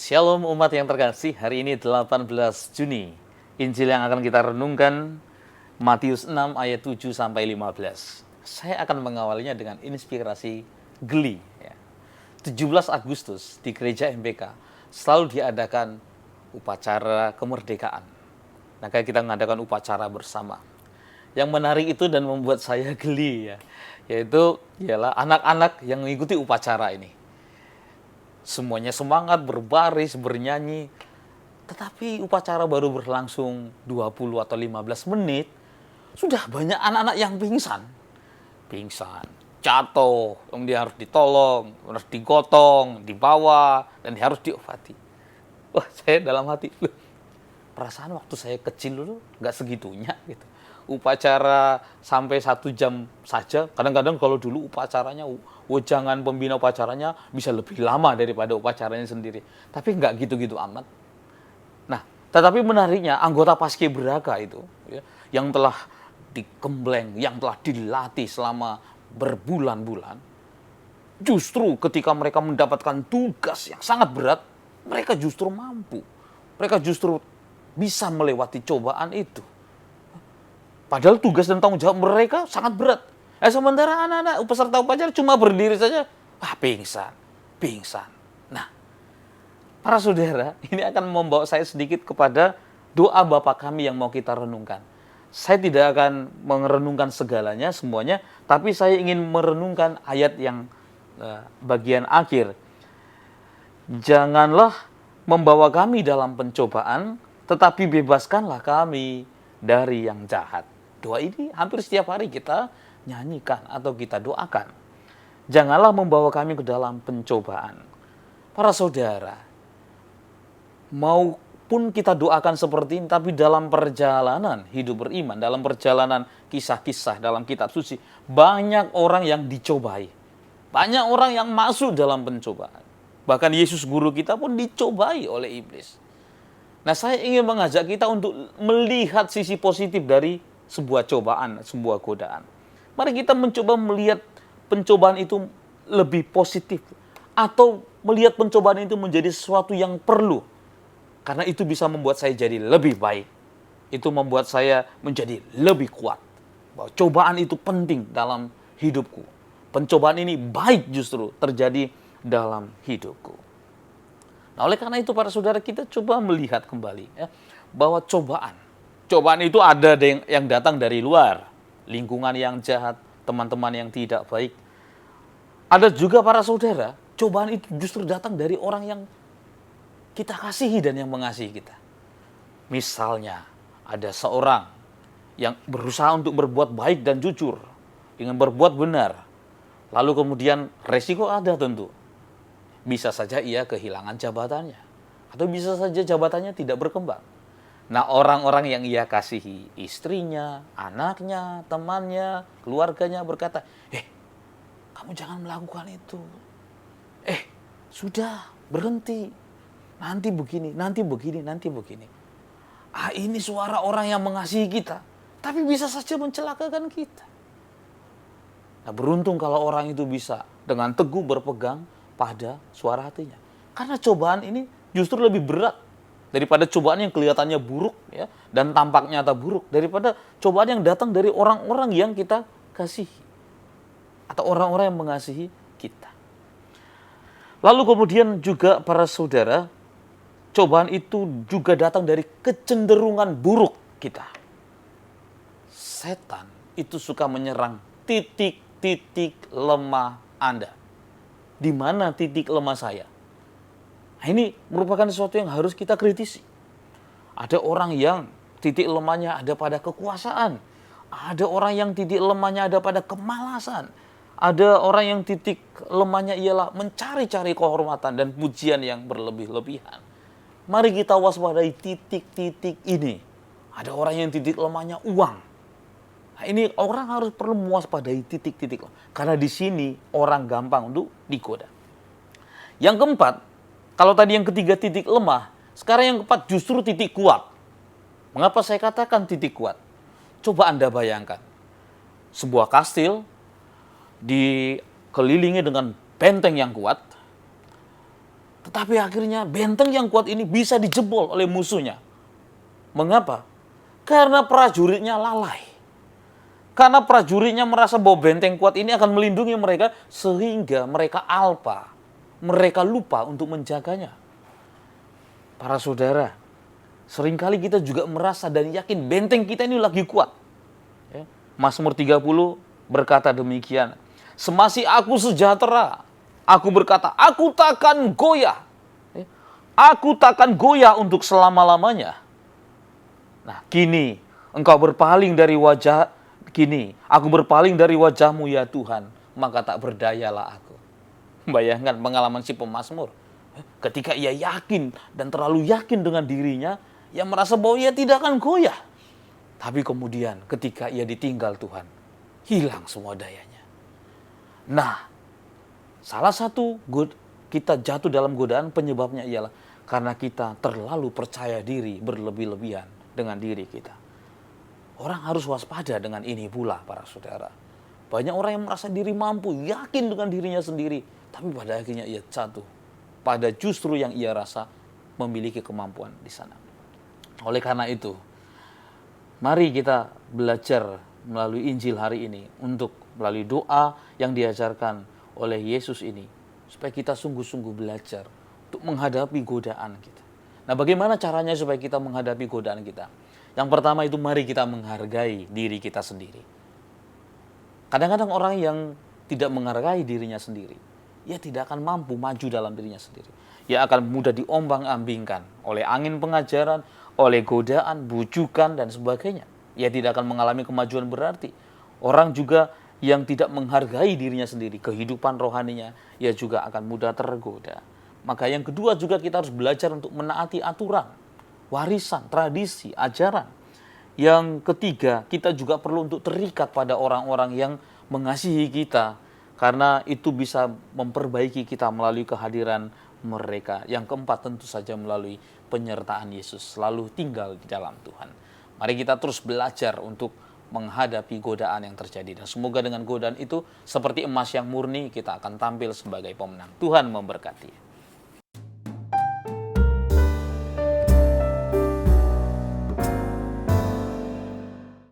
Shalom umat yang terkasih, hari ini 18 Juni. Injil yang akan kita renungkan Matius 6 ayat 7 sampai 15. Saya akan mengawalinya dengan inspirasi geli. 17 Agustus di gereja MPK selalu diadakan upacara kemerdekaan. Nah, kayak kita mengadakan upacara bersama. Yang menarik itu dan membuat saya geli yaitu ialah anak-anak yang mengikuti upacara ini. Semuanya semangat, berbaris, bernyanyi. Tetapi upacara baru berlangsung 20 atau 15 menit, sudah banyak anak-anak yang pingsan. Pingsan, jatuh, kemudian harus ditolong, harus digotong, dibawa, dan harus diobati. Wah, saya dalam hati, loh, perasaan waktu saya kecil dulu nggak segitunya gitu. Upacara sampai 1 jam saja. Kadang-kadang kalau dulu upacaranya, wejangan pembina upacaranya bisa lebih lama daripada upacaranya sendiri. Tapi nggak gitu-gitu amat. Nah, tetapi menariknya anggota Paskibraka itu, yang telah dikembleng, yang telah dilatih selama berbulan-bulan, justru ketika mereka mendapatkan tugas yang sangat berat, mereka justru mampu. Mereka justru bisa melewati cobaan itu. Padahal tugas dan tanggung jawab mereka sangat berat. Sementara anak-anak peserta upacara cuma berdiri saja, pingsan. Nah, para saudara, ini akan membawa saya sedikit kepada doa Bapa kami yang mau kita renungkan. Saya tidak akan merenungkan segalanya, semuanya, tapi saya ingin merenungkan ayat yang bagian akhir. Janganlah membawa kami dalam pencobaan, tetapi bebaskanlah kami dari yang jahat. Doa ini hampir setiap hari kita nyanyikan atau kita doakan. Janganlah membawa kami ke dalam pencobaan. Para saudara, maupun kita doakan seperti ini, tapi dalam perjalanan hidup beriman, dalam perjalanan kisah-kisah dalam kitab suci, banyak orang yang dicobai. Banyak orang yang masuk dalam pencobaan. Bahkan Yesus guru kita pun dicobai oleh iblis. Nah, saya ingin mengajak kita untuk melihat sisi positif dari sebuah cobaan, sebuah godaan. Mari kita mencoba melihat pencobaan itu lebih positif. Atau melihat pencobaan itu menjadi sesuatu yang perlu. Karena itu bisa membuat saya jadi lebih baik. Itu membuat saya menjadi lebih kuat. Bahwa cobaan itu penting dalam hidupku. Pencobaan ini baik justru terjadi dalam hidupku. Nah, oleh karena itu para saudara, kita coba melihat kembali bahwa cobaan itu ada yang datang dari luar, lingkungan yang jahat, teman-teman yang tidak baik. Ada juga para saudara, cobaan itu justru datang dari orang yang kita kasihi dan yang mengasihi kita. Misalnya, ada seorang yang berusaha untuk berbuat baik dan jujur, ingin berbuat benar. Lalu kemudian resiko ada tentu. Bisa saja ia kehilangan jabatannya. Atau bisa saja jabatannya tidak berkembang. Nah, orang-orang yang ia kasihi, istrinya, anaknya, temannya, keluarganya berkata, kamu jangan melakukan itu. Sudah, berhenti. Nanti begini, nanti begini, nanti begini. Ini suara orang yang mengasihi kita, tapi bisa saja mencelakakan kita. Nah, beruntung kalau orang itu bisa dengan teguh berpegang pada suara hatinya. Karena cobaan ini justru lebih berat daripada cobaan yang kelihatannya buruk dan tampak nyata buruk, daripada cobaan yang datang dari orang-orang yang kita kasihi atau orang-orang yang mengasihi kita. Lalu kemudian juga para saudara, cobaan itu juga datang dari kecenderungan buruk kita. Setan itu suka menyerang titik-titik lemah Anda. Di mana titik lemah saya? Nah, ini merupakan sesuatu yang harus kita kritisi. Ada orang yang titik lemahnya ada pada kekuasaan. Ada orang yang titik lemahnya ada pada kemalasan. Ada orang yang titik lemahnya ialah mencari-cari kehormatan dan pujian yang berlebih-lebihan. Mari kita waspadai titik-titik ini. Ada orang yang titik lemahnya uang. Nah, ini orang harus perlu mewaspadai titik-titik. Karena di sini orang gampang untuk digoda. Yang keempat, kalau tadi yang ketiga titik lemah, sekarang yang keempat justru titik kuat. Mengapa saya katakan titik kuat? Coba Anda bayangkan, sebuah kastil dikelilingi dengan benteng yang kuat, Tetapi akhirnya benteng yang kuat ini bisa dijebol oleh musuhnya. Mengapa? Karena prajuritnya lalai. Karena prajuritnya merasa bahwa benteng kuat ini akan melindungi mereka, sehingga mereka alpa. Mereka lupa untuk menjaganya. Para saudara, seringkali kita juga merasa dan yakin benteng kita ini lagi kuat. Ya. Mazmur 30 berkata demikian. Semasih aku sejahtera, aku berkata, aku takkan goyah. Ya. Aku takkan goyah untuk selama-lamanya. Nah, kini engkau berpaling dari wajah, kini aku berpaling dari wajahmu ya Tuhan, maka tak berdayalah aku. Bayangkan pengalaman si pemazmur. Ketika ia yakin dan terlalu yakin dengan dirinya, ia merasa bahwa ia tidak akan goyah. Tapi kemudian ketika ia ditinggal Tuhan, hilang semua dayanya. Nah, salah satu kita jatuh dalam godaan penyebabnya ialah karena kita terlalu percaya diri berlebih-lebihan dengan diri kita. Orang harus waspada dengan ini pula, para saudara. Banyak orang yang merasa diri mampu, yakin dengan dirinya sendiri, tapi pada akhirnya ia jatuh pada justru yang ia rasa memiliki kemampuan di sana. Oleh karena itu, mari kita belajar melalui Injil hari ini untuk melalui doa yang diajarkan oleh Yesus ini, supaya kita sungguh-sungguh belajar untuk menghadapi godaan kita. Nah, bagaimana caranya supaya kita menghadapi godaan kita? Yang pertama itu mari kita menghargai diri kita sendiri. Kadang-kadang orang yang tidak menghargai dirinya sendiri, ia tidak akan mampu maju dalam dirinya sendiri. Ia akan mudah diombang-ambingkan oleh angin pengajaran, oleh godaan, bujukan, dan sebagainya. Ia tidak akan mengalami kemajuan berarti. Orang juga yang tidak menghargai dirinya sendiri, kehidupan rohaninya, ia juga akan mudah tergoda. Maka yang kedua juga kita harus belajar untuk menaati aturan, warisan, tradisi, ajaran. Yang ketiga, kita juga perlu untuk terikat pada orang-orang yang mengasihi kita, karena itu bisa memperbaiki kita melalui kehadiran mereka. Yang keempat tentu saja melalui penyertaan Yesus, selalu tinggal di dalam Tuhan. Mari kita terus belajar untuk menghadapi godaan yang terjadi. Dan semoga dengan godaan itu seperti emas yang murni, kita akan tampil sebagai pemenang. Tuhan memberkati.